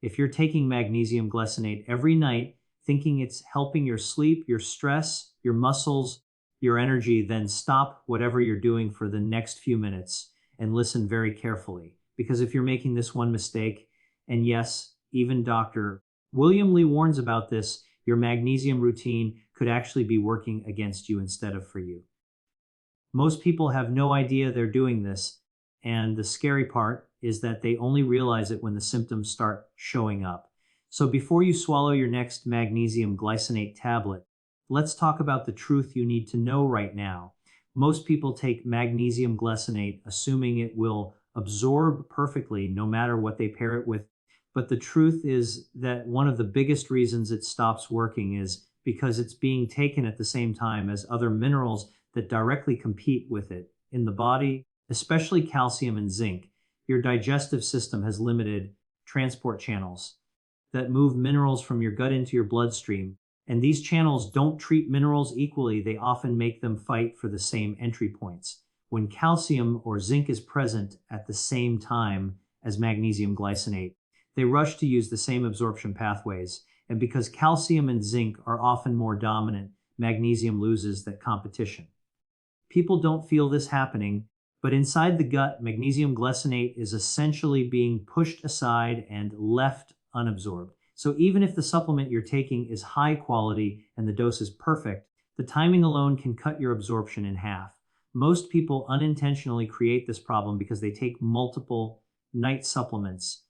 If you're taking magnesium glycinate every night, thinking it's helping your sleep, your stress, your muscles, your energy, then stop whatever you're doing for the next few minutes and listen very carefully. Because if you're making this one mistake, and yes, even Dr. William Lee warns about this, your magnesium routine could actually be working against you instead of for you. Most people have no idea they're doing this, and the scary part is that they only realize it when the symptoms start showing up. So before you swallow your next magnesium glycinate tablet, let's talk about the truth you need to know right now. Most people take magnesium glycinate assuming it will absorb perfectly no matter what they pair it with. But the truth is that one of the biggest reasons it stops working is because it's being taken at the same time as other minerals that directly compete with it in the body, especially calcium and zinc. Your digestive system has limited transport channels that move minerals from your gut into your bloodstream. And these channels don't treat minerals equally. They often make them fight for the same entry points. When calcium or zinc is present at the same time as magnesium glycinate, they rush to use the same absorption pathways. And because calcium and zinc are often more dominant, magnesium loses that competition. People don't feel this happening, but inside the gut, magnesium glycinate is essentially being pushed aside and left unabsorbed. So even if the supplement you're taking is high quality and the dose is perfect, the timing alone can cut your absorption in half. Most people unintentionally create this problem because they take multiple night supplements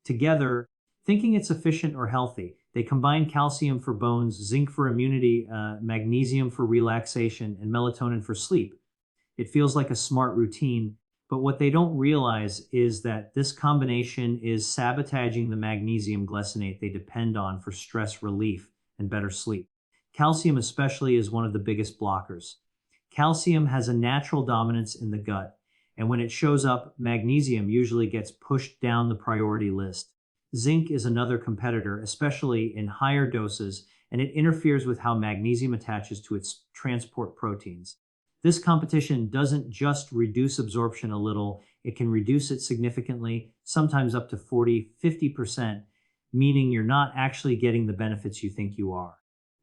together, thinking it's efficient or healthy. They combine calcium for bones, zinc for immunity, magnesium for relaxation, and melatonin for sleep. It feels like a smart routine, but what they don't realize is that this combination is sabotaging the magnesium glycinate they depend on for stress relief and better sleep. Calcium especially is one of the biggest blockers. Calcium has a natural dominance in the gut, and when it shows up, magnesium usually gets pushed down the priority list. Zinc is another competitor, especially in higher doses, and it interferes with how magnesium attaches to its transport proteins. This competition doesn't just reduce absorption a little, it can reduce it significantly, sometimes up to 40–50%, meaning you're not actually getting the benefits you think you are.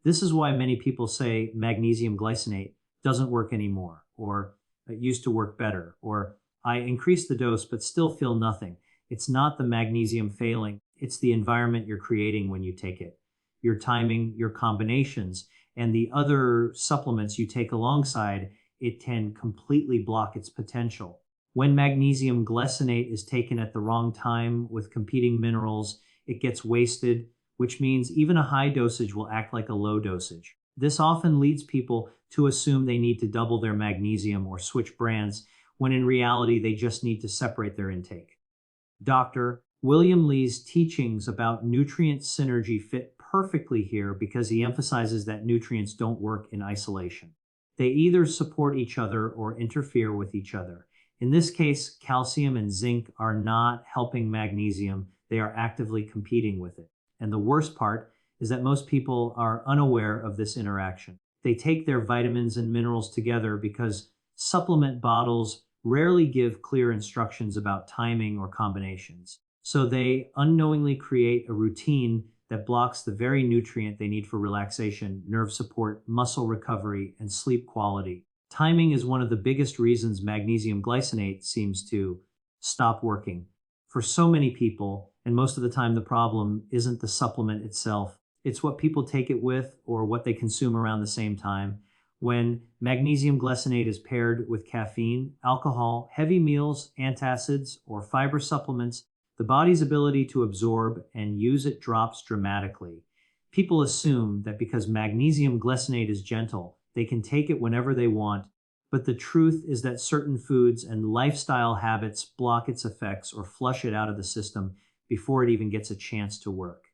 This is why many people say magnesium glycinate doesn't work anymore, or it used to work better, or I increased the dose but still feel nothing. It's not the magnesium failing, it's the environment you're creating when you take it. Your timing, your combinations, and the other supplements you take alongside, it can completely block its potential. When magnesium glycinate is taken at the wrong time with competing minerals, it gets wasted, which means even a high dosage will act like a low dosage. This often leads people to assume they need to double their magnesium or switch brands, when in reality they just need to separate their intake. Dr. William Lee's teachings about nutrient synergy fit perfectly here because he emphasizes that nutrients don't work in isolation. They either support each other or interfere with each other. In this case, calcium and zinc are not helping magnesium, they are actively competing with it. And the worst part is that most people are unaware of this interaction. They take their vitamins and minerals together because supplement bottles rarely give clear instructions about timing or combinations. So they unknowingly create a routine that blocks the very nutrient they need for relaxation, nerve support, muscle recovery, and sleep quality. Timing is one of the biggest reasons magnesium glycinate seems to stop working for so many people, and most of the time the problem isn't the supplement itself. It's what people take it with or what they consume around the same time. When magnesium glycinate is paired with caffeine, alcohol, heavy meals, antacids, or fiber supplements, the body's ability to absorb and use it drops dramatically. People assume that because magnesium glycinate is gentle, they can take it whenever they want, but the truth is that certain foods and lifestyle habits block its effects or flush it out of the system before it even gets a chance to work.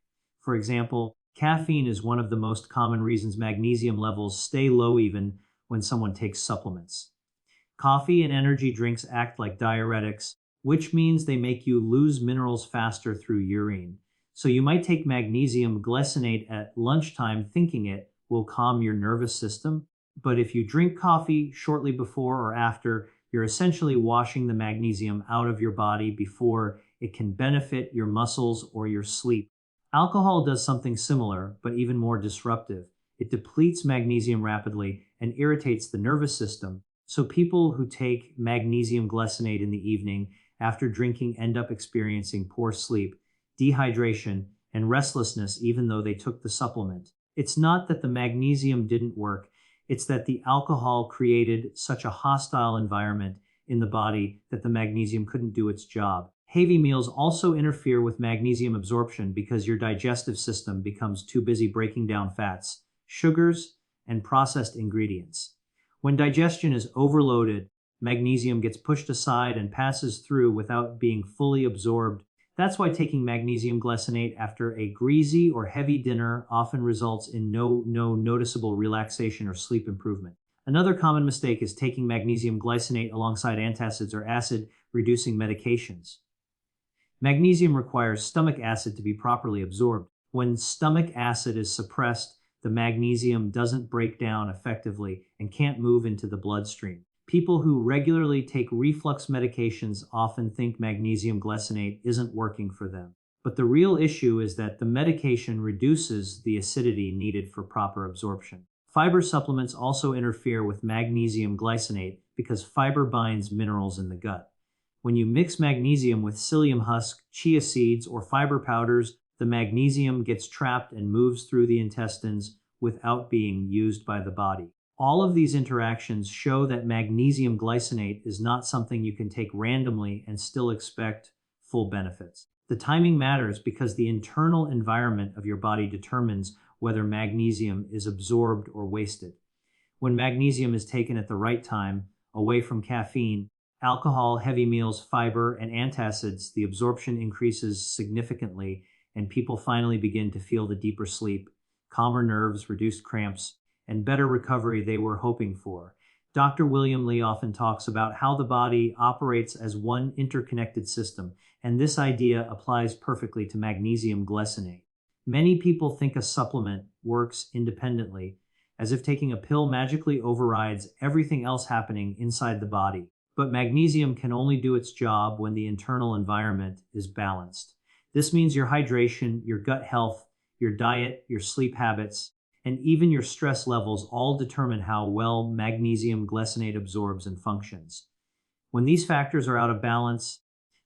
For example, caffeine is one of the most common reasons magnesium levels stay low even when someone takes supplements. Coffee and energy drinks act like diuretics, which means they make you lose minerals faster through urine. So you might take magnesium glycinate at lunchtime thinking it will calm your nervous system, but if you drink coffee shortly before or after, you're essentially washing the magnesium out of your body before It can benefit your muscles or your sleep. Alcohol does something similar, but even more disruptive. It depletes magnesium rapidly and irritates the nervous system. So people who take magnesium glycinate in the evening after drinking end up experiencing poor sleep, dehydration, and restlessness even though they took the supplement. It's not that the magnesium didn't work, it's that the alcohol created such a hostile environment in the body that the magnesium couldn't do its job. Heavy meals also interfere with magnesium absorption because your digestive system becomes too busy breaking down fats, sugars, and processed ingredients. When digestion is overloaded, magnesium gets pushed aside and passes through without being fully absorbed. That's why taking magnesium glycinate after a greasy or heavy dinner often results in no noticeable relaxation or sleep improvement. Another common mistake is taking magnesium glycinate alongside antacids or acid-reducing medications. Magnesium requires stomach acid to be properly absorbed. When stomach acid is suppressed, the magnesium doesn't break down effectively and can't move into the bloodstream. People who regularly take reflux medications often think magnesium glycinate isn't working for them. But the real issue is that the medication reduces the acidity needed for proper absorption. Fiber supplements also interfere with magnesium glycinate because fiber binds minerals in the gut. When you mix magnesium with psyllium husk, chia seeds, or fiber powders, the magnesium gets trapped and moves through the intestines without being used by the body. All of these interactions show that magnesium glycinate is not something you can take randomly and still expect full benefits. The timing matters because the internal environment of your body determines whether magnesium is absorbed or wasted. When magnesium is taken at the right time, away from caffeine, alcohol, heavy meals, fiber, and antacids, the absorption increases significantly and people finally begin to feel the deeper sleep, calmer nerves, reduced cramps, and better recovery they were hoping for. Dr. William Li often talks about how the body operates as one interconnected system, and this idea applies perfectly to magnesium glycinate. Many people think a supplement works independently, as if taking a pill magically overrides everything else happening inside the body. But magnesium can only do its job when the internal environment is balanced. This means your hydration, your gut health, your diet, your sleep habits, and even your stress levels all determine how well magnesium glycinate absorbs and functions. When these factors are out of balance,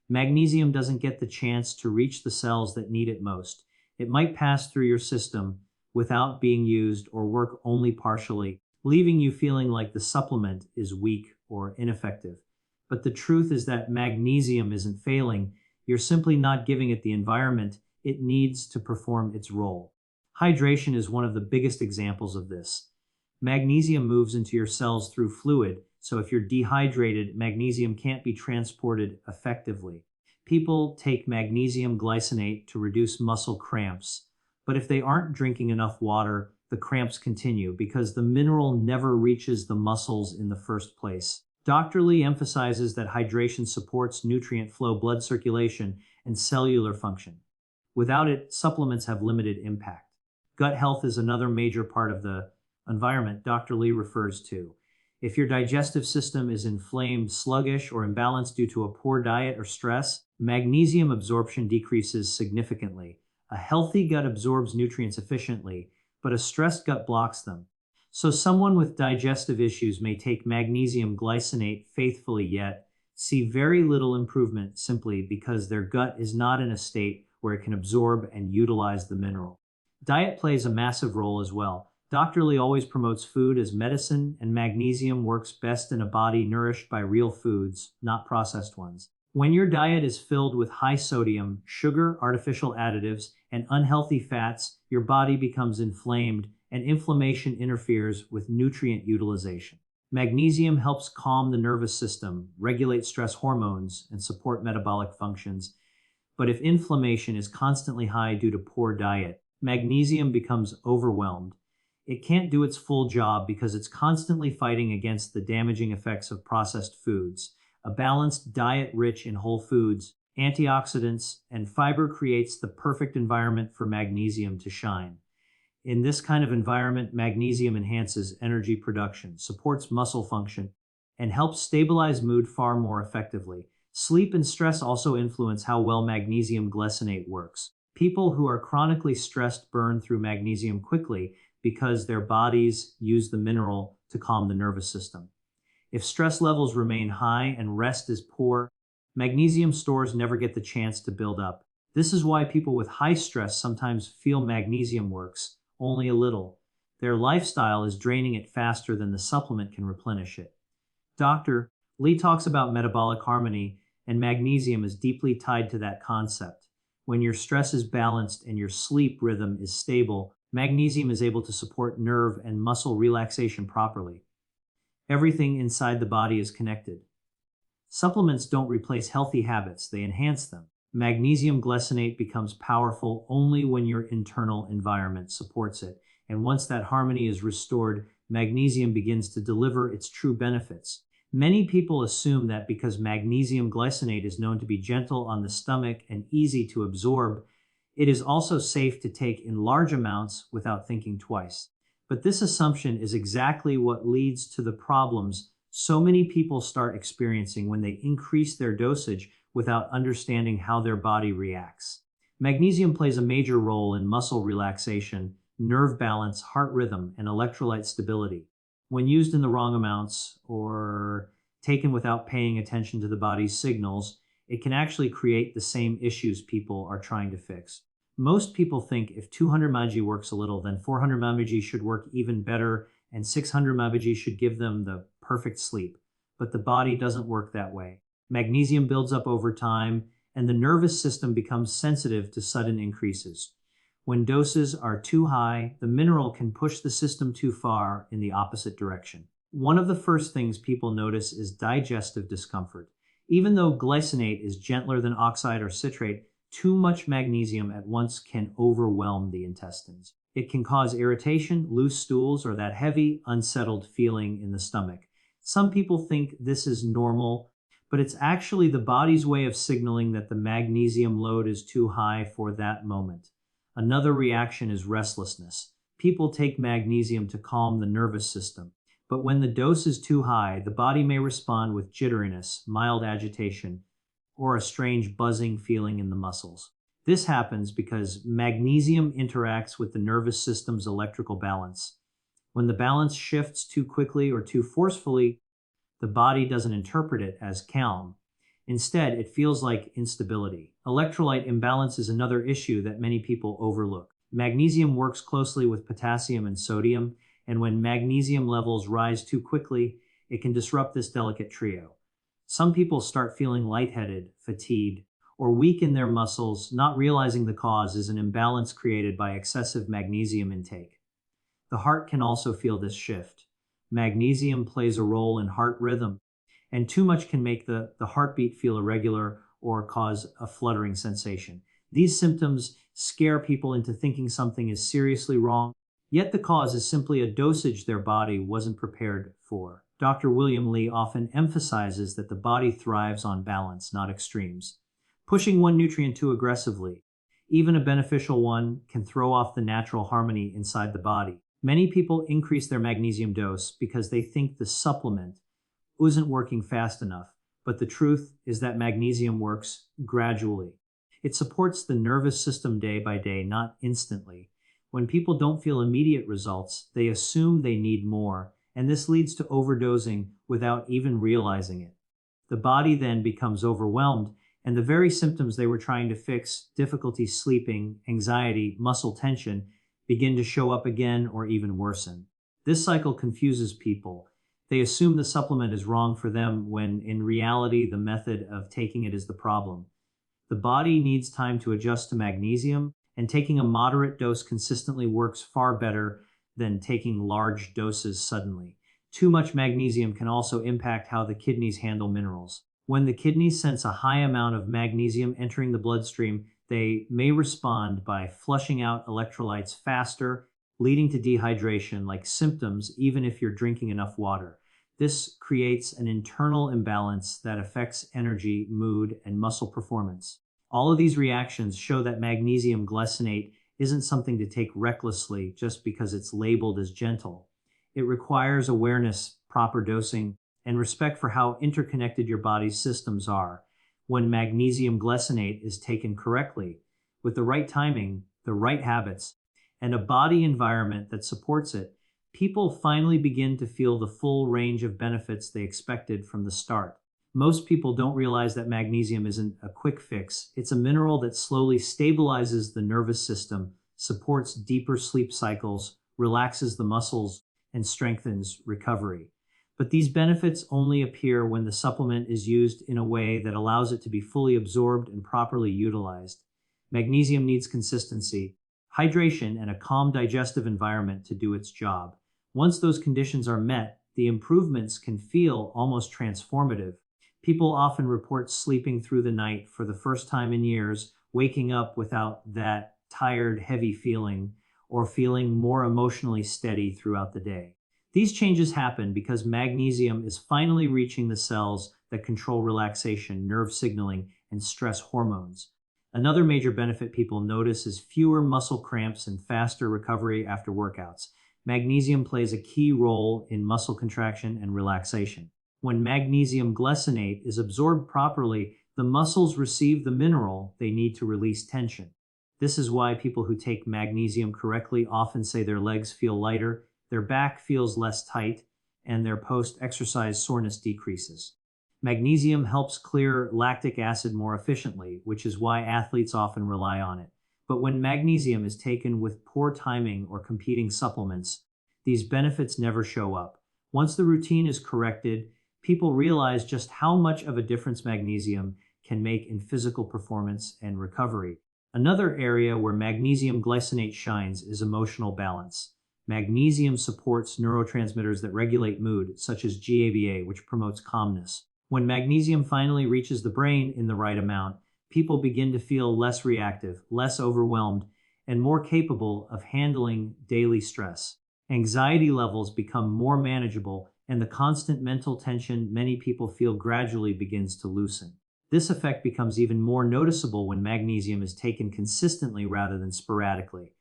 magnesium doesn't get the chance to reach the cells that need it most. It might pass through your system without being used or work only partially, leaving you feeling like the supplement is weak or ineffective. But the truth is that magnesium isn't failing. You're simply not giving it the environment it needs to perform its role. Hydration is one of the biggest examples of this. Magnesium moves into your cells through fluid, so if you're dehydrated, magnesium can't be transported effectively. People take magnesium glycinate to reduce muscle cramps, but if they aren't drinking enough water, the cramps continue because the mineral never reaches the muscles in the first place. Dr. Lee emphasizes that hydration supports nutrient flow, blood circulation, and cellular function. Without it, supplements have limited impact. Gut health is another major part of the environment Dr. Lee refers to. If your digestive system is inflamed, sluggish, or imbalanced due to a poor diet or stress, magnesium absorption decreases significantly. A healthy gut absorbs nutrients efficiently, but a stressed gut blocks them. So someone with digestive issues may take magnesium glycinate faithfully yet see very little improvement simply because their gut is not in a state where it can absorb and utilize the mineral. Diet plays a massive role as well. Dr. Lee always promotes food as medicine, and magnesium works best in a body nourished by real foods, not processed ones. When your diet is filled with high sodium, sugar, artificial additives, and unhealthy fats, your body becomes inflamed, and inflammation interferes with nutrient utilization. Magnesium helps calm the nervous system, regulate stress hormones, and support metabolic functions. But if inflammation is constantly high due to poor diet, magnesium becomes overwhelmed. It can't do its full job because it's constantly fighting against the damaging effects of processed foods. A balanced diet rich in whole foods, antioxidants, and fiber creates the perfect environment for magnesium to shine. In this kind of environment, magnesium enhances energy production, supports muscle function, and helps stabilize mood far more effectively. Sleep and stress also influence how well magnesium glycinate works. People who are chronically stressed burn through magnesium quickly because their bodies use the mineral to calm the nervous system. If stress levels remain high and rest is poor, magnesium stores never get the chance to build up. This is why people with high stress sometimes feel magnesium works only a little. Their lifestyle is draining it faster than the supplement can replenish it. Dr. Lee talks about metabolic harmony, and magnesium is deeply tied to that concept. When your stress is balanced and your sleep rhythm is stable, magnesium is able to support nerve and muscle relaxation properly. Everything inside the body is connected. Supplements don't replace healthy habits, they enhance them. Magnesium glycinate becomes powerful only when your internal environment supports it. And once that harmony is restored, magnesium begins to deliver its true benefits. Many people assume that because magnesium glycinate is known to be gentle on the stomach and easy to absorb, it is also safe to take in large amounts without thinking twice. But this assumption is exactly what leads to the problems so many people start experiencing when they increase their dosage without understanding how their body reacts. Magnesium plays a major role in muscle relaxation, nerve balance, heart rhythm, and electrolyte stability. When used in the wrong amounts or taken without paying attention to the body's signals, it can actually create the same issues people are trying to fix. Most people think if 200 mg works a little, then 400 mg should work even better, and 600 mg should give them the perfect sleep. But the body doesn't work that way. Magnesium builds up over time, and the nervous system becomes sensitive to sudden increases. When doses are too high, the mineral can push the system too far in the opposite direction. One of the first things people notice is digestive discomfort. Even though glycinate is gentler than oxide or citrate, too much magnesium at once can overwhelm the intestines. It can cause irritation, loose stools, or that heavy, unsettled feeling in the stomach. Some people think this is normal, but it's actually the body's way of signaling that the magnesium load is too high for that moment. Another reaction is restlessness. People take magnesium to calm the nervous system, but when the dose is too high, the body may respond with jitteriness, mild agitation, or a strange buzzing feeling in the muscles. This happens because magnesium interacts with the nervous system's electrical balance. When the balance shifts too quickly or too forcefully, the body doesn't interpret it as calm. Instead, it feels like instability. Electrolyte imbalance is another issue that many people overlook. Magnesium works closely with potassium and sodium, and when magnesium levels rise too quickly, it can disrupt this delicate trio. Some people start feeling lightheaded, fatigued, or weak in their muscles, not realizing the cause is an imbalance created by excessive magnesium intake. The heart can also feel this shift. Magnesium plays a role in heart rhythm, and too much can make the heartbeat feel irregular or cause a fluttering sensation. These symptoms scare people into thinking something is seriously wrong, yet the cause is simply a dosage their body wasn't prepared for. Dr. William Lee often emphasizes that the body thrives on balance, not extremes. Pushing one nutrient too aggressively, even a beneficial one, can throw off the natural harmony inside the body. Many people increase their magnesium dose because they think the supplement isn't working fast enough, but the truth is that magnesium works gradually. It supports the nervous system day by day, not instantly. When people don't feel immediate results, they assume they need more, and this leads to overdosing without even realizing it. The body then becomes overwhelmed, and the very symptoms they were trying to fix, difficulty sleeping, anxiety, muscle tension, begin to show up again or even worsen. This cycle confuses people. They assume the supplement is wrong for them when in reality the method of taking it is the problem. The body needs time to adjust to magnesium, and taking a moderate dose consistently works far better than taking large doses suddenly. Too much magnesium can also impact how the kidneys handle minerals. When the kidneys sense a high amount of magnesium entering the bloodstream, they may respond by flushing out electrolytes faster, leading to dehydration like symptoms even if you're drinking enough water. This creates an internal imbalance that affects energy, mood, and muscle performance. All of these reactions show that magnesium glycinate isn't something to take recklessly just because it's labeled as gentle. It requires awareness, proper dosing, and respect for how interconnected your body's systems are. when magnesium glycinate is taken correctly, with the right timing, the right habits, and a body environment that supports it, people finally begin to feel the full range of benefits they expected from the start. Most people don't realize that magnesium isn't a quick fix. It's a mineral that slowly stabilizes the nervous system, supports deeper sleep cycles, relaxes the muscles, and strengthens recovery. But these benefits only appear when the supplement is used in a way that allows it to be fully absorbed and properly utilized. Magnesium needs consistency, hydration, and a calm digestive environment to do its job. Once those conditions are met, the improvements can feel almost transformative. People often report sleeping through the night for the first time in years, waking up without that tired, heavy feeling, or feeling more emotionally steady throughout the day. These changes happen because magnesium is finally reaching the cells that control relaxation, nerve signaling, and stress hormones. Another major benefit people notice is fewer muscle cramps and faster recovery after workouts. Magnesium plays a key role in muscle contraction and relaxation. When magnesium glycinate is absorbed properly, the muscles receive the mineral they need to release tension. This is why people who take magnesium correctly often say their legs feel lighter, their back feels less tight, and their post-exercise soreness decreases. Magnesium helps clear lactic acid more efficiently, which is why athletes often rely on it. But when magnesium is taken with poor timing or competing supplements, these benefits never show up. Once the routine is corrected, people realize just how much of a difference magnesium can make in physical performance and recovery. Another area where magnesium glycinate shines is emotional balance. Magnesium supports neurotransmitters that regulate mood, such as GABA, which promotes calmness. When magnesium finally reaches the brain in the right amount, people begin to feel less reactive, less overwhelmed, and more capable of handling daily stress. Anxiety levels become more manageable, and the constant mental tension many people feel gradually begins to loosen. This effect becomes even more noticeable when magnesium is taken consistently rather than sporadically.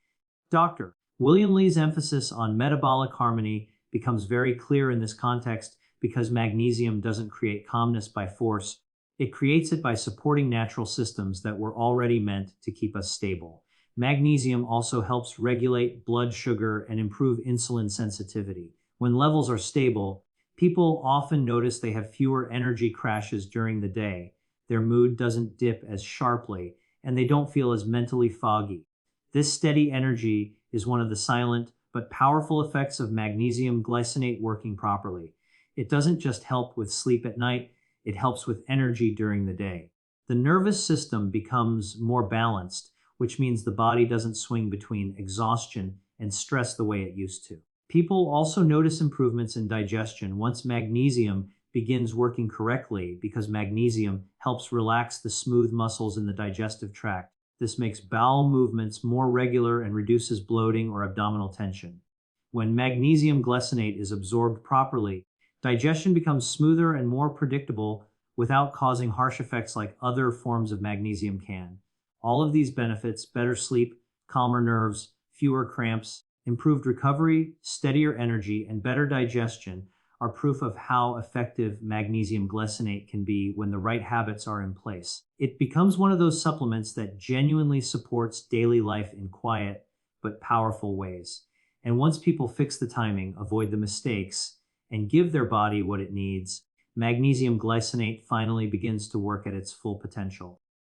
Dr. William Lee's emphasis on metabolic harmony becomes very clear in this context because magnesium doesn't create calmness by force. It creates it by supporting natural systems that were already meant to keep us stable. Magnesium also helps regulate blood sugar and improve insulin sensitivity. When levels are stable, people often notice they have fewer energy crashes during the day. Their mood doesn't dip as sharply, and they don't feel as mentally foggy. This steady energy is one of the silent but powerful effects of magnesium glycinate working properly. It doesn't just help with sleep at night, it helps with energy during the day. The nervous system becomes more balanced, which means the body doesn't swing between exhaustion and stress the way it used to. People also notice improvements in digestion once magnesium begins working correctly because magnesium helps relax the smooth muscles in the digestive tract. This makes bowel movements more regular and reduces bloating or abdominal tension. When magnesium glycinate is absorbed properly, digestion becomes smoother and more predictable without causing harsh effects like other forms of magnesium can. All of these benefits, better sleep, calmer nerves, fewer cramps, improved recovery, steadier energy, and better digestion, are proof of how effective magnesium glycinate can be when the right habits are in place. It becomes one of those supplements that genuinely supports daily life in quiet but powerful ways. And once people fix the timing, avoid the mistakes, and give their body what it needs, magnesium glycinate finally begins to work at its full potential.